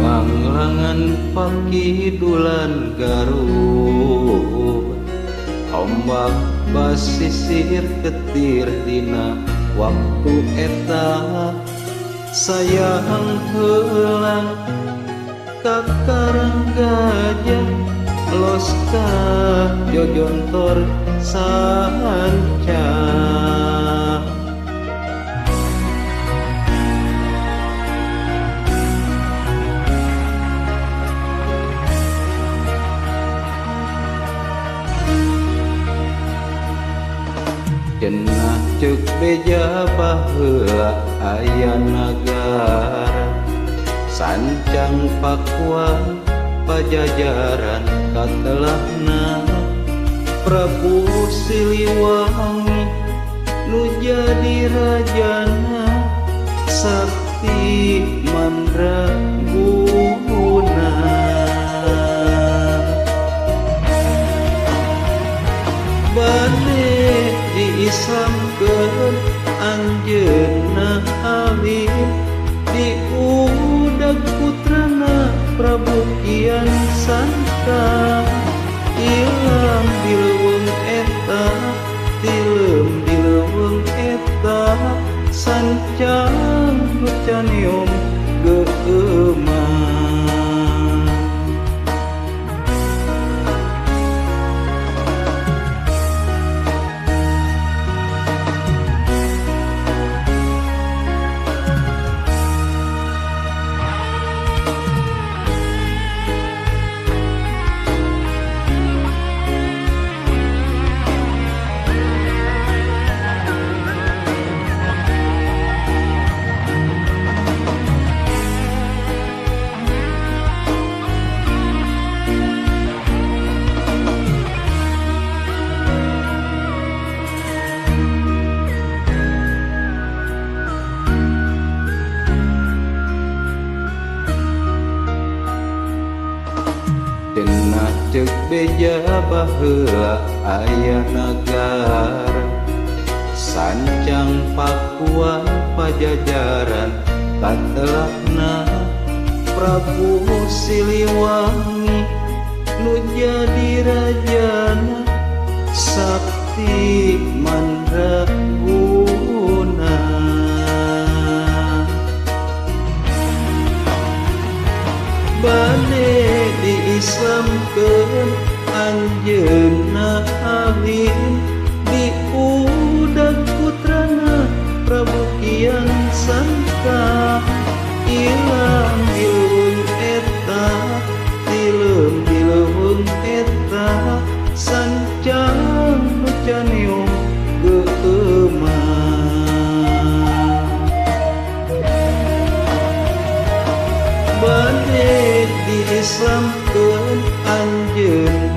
Langlangan pakidulan Garut, ombak basisir ketir dina waktu eta. Sayang heulang ka Karang Gajah, los ka Jojontor sanca. Cenah ceuk beja baheula aya nagara, sancang pakuan pajajaran katelahna. Prabu Siliwangi nu jadi rajana, sakti mandraguna. Bade diislamkeun anjeunna Alim, diudag putrana Prabu Kian Santang. Ilang dileuweung eta, tilem dileuweung eta, sancang nu caneom geueumang. Cenah ceuk beja baheula aya nagara, sancang pakuan pajajaran katelahna. Prabu Siliwangi nu jadi rajana, sakti mandraguna. Bade diislamkeun anjeunna Alim, diudag putrana Prabu Kian Santang. Ilang dileuweung eta, tilem dileuweung eta, sancang nu caneom geueumang. Bade diislamkeun anjeun